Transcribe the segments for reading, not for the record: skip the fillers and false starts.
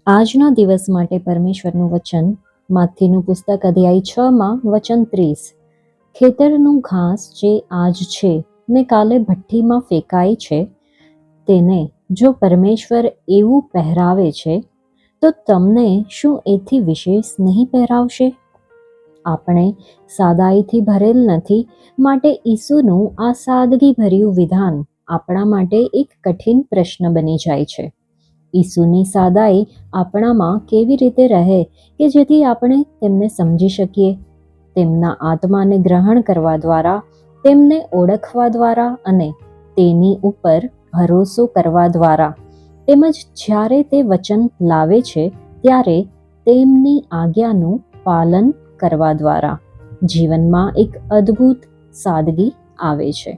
આજના દિવસ માટે પરમેશ્વરનું વચન માથીનું પુસ્તક અધ્યાય 6 વચન 30. ખેતરનું ઘાસ જે આજ છે ને કાલે ભઠ્ઠીમાં ફેંકાય છે, તેને જો પરમેશ્વર એવું પહેરાવે છે તો તમને શું એથી વિશેષ નહીં પહેરાવશે? આપણે સાદાઈથી ભરેલ નથી, માટે ઈસુનું આ સાદગીભર્યું વિધાન આપણા માટે એક કઠિન પ્રશ્ન બની જાય છે. ઈસુની સાદાઈ આપણામાં કેવી રીતે રહે કે જેથી આપણે તેમને સમજી શકીએ? તેમના આત્માને ગ્રહણ કરવા દ્વારા, તેમને ઓળખવા દ્વારા અને તેની ઉપર ભરોસો કરવા દ્વારા, તેમજ જ્યારે તે વચન લાવે છે ત્યારે તેમની આજ્ઞાનું પાલન કરવા દ્વારા જીવનમાં એક અદ્ભુત સાદગી આવે છે.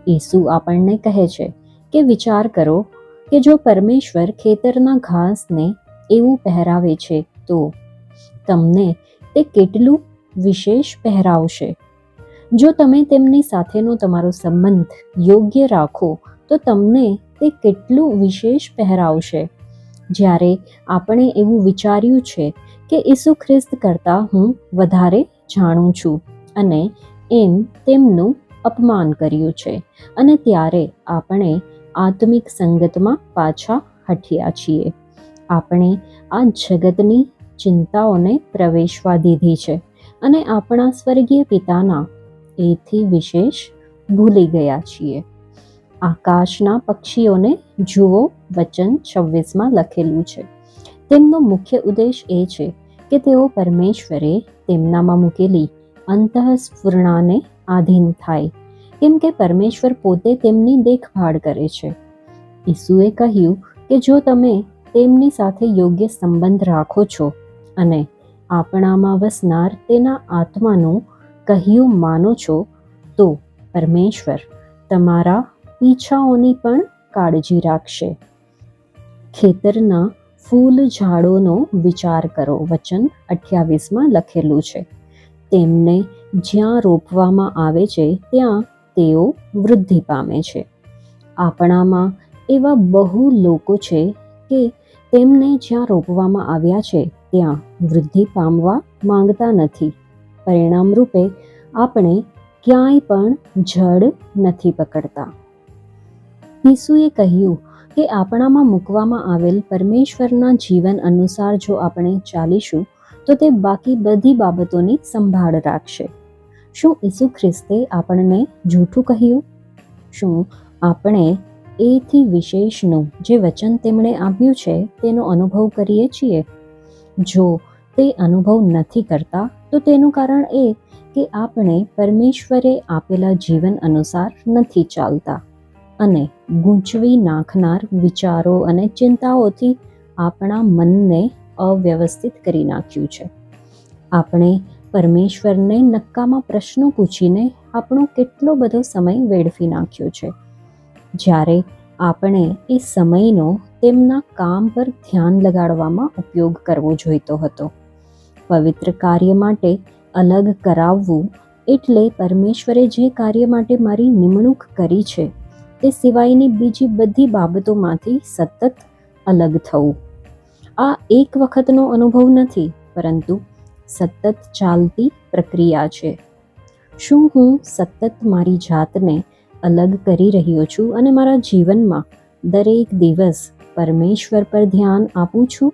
ઈસુ આપણને કહે છે કે વિચાર કરો કે જો પરમેશ્વર ખેતરના ઘાસને એવું પહેરાવે છે તો તમને તે કેટલું વિશેષ પહેરાવશે. જો તમે તેમની સાથેનો તમારો સંબંધ યોગ્ય રાખો તો તમને તે કેટલું વિશેષ પહેરાવશે. જ્યારે આપણે એવું વિચાર્યું છે કે ઈસુ ખ્રિસ્ત કરતાં હું વધારે જાણું છું અને એમ તેમનું અપમાન કર્યું છે, અને ત્યારે આપણે આત્મિક સંગતમાં પાછા હટ્યા છીએ. આપણે આ જગતની ચિંતાઓને પ્રવેશવા દીધી છે અને આપણા સ્વર્ગીય પિતાના એથી વિશેષ ભૂલી ગયા છીએ. આકાશના પક્ષીઓને જુઓ, વચન 26 લખેલું છે. તેમનો મુખ્ય ઉદ્દેશ એ છે કે તેઓ પરમેશ્વરે તેમનામાં મૂકેલી અંતઃસ્ફુરણાને આધીન થાય, કેમ કે પરમેશ્વર પોતે તેમની દેખભાળ કરે છે. ઈસુએ કહ્યું કે જો તમે તેમની સાથે યોગ્ય સંબંધ રાખો છો અને આપણામાં વસનાર તેના આત્માનું કહ્યું માનો છો તો પરમેશ્વર તમારા પીછાઓની પણ કાળજી રાખશે. ખેતરના ફૂલ ઝાડોનો વિચાર કરો, વચન 28 લખેલું છે. તેમને જ્યાં રોપવામાં આવે છે ત્યાં તેઓ વૃદ્ધિ પામે છે. આપણામાં એવા બહુ લોકો છે કે તેમને જ્યાં રોપવામાં આવ્યા છે ત્યાં વૃદ્ધિ પામવા માંગતા નથી. પરિણામ રૂપે આપણે ક્યાંય પણ જડ નથી પકડતા. ઈસુએ કહ્યું કે આપણામાં મૂકવામાં આવેલ પરમેશ્વરના જીવન અનુસાર જો આપણે ચાલીશું તો તે બાકી બધી બાબતોની સંભાળ રાખશે. શું ઈસુ ખ્રિસ્તે આપણને જૂઠું કહ્યું? શું આપણે એથી વિશેષનું જે વચન તેમણે આપ્યું છે તેનો અનુભવ કરીએ છીએ? જો તે અનુભવ નથી કરતા તો તેનું કારણ એ કે આપણે પરમેશ્વરે આપેલા જીવન અનુસાર નથી ચાલતા અને ગૂંચવી નાખનાર વિચારો અને ચિંતાઓથી આપણા મનને અવ્યવસ્થિત કરી નાખ્યું છે. આપણે પરમેશ્વરને નક્કામાં પ્રશ્નો પૂછીને આપણો કેટલો બધો સમય વેડફી નાખ્યો છે, જ્યારે આપણે એ સમયનો તેમના કામ પર ધ્યાન લગાડવામાં ઉપયોગ કરવો જોઈતો હતો. પવિત્ર કાર્ય માટે અલગ કરાવવું એટલે પરમેશ્વરે જે કાર્ય માટે મારી નિમણૂક કરી છે તે સિવાયની બીજી બધી બાબતોમાંથી સતત અલગ થવું. આ એક વખતનો અનુભવ નથી, પરંતુ સતત ચાલતી પ્રક્રિયા છે. શું હું સતત મારી જાતને અલગ કરી રહ્યો છું અને મારા જીવનમાં દરેક દિવસ પરમેશ્વર પર ધ્યાન આપું છું?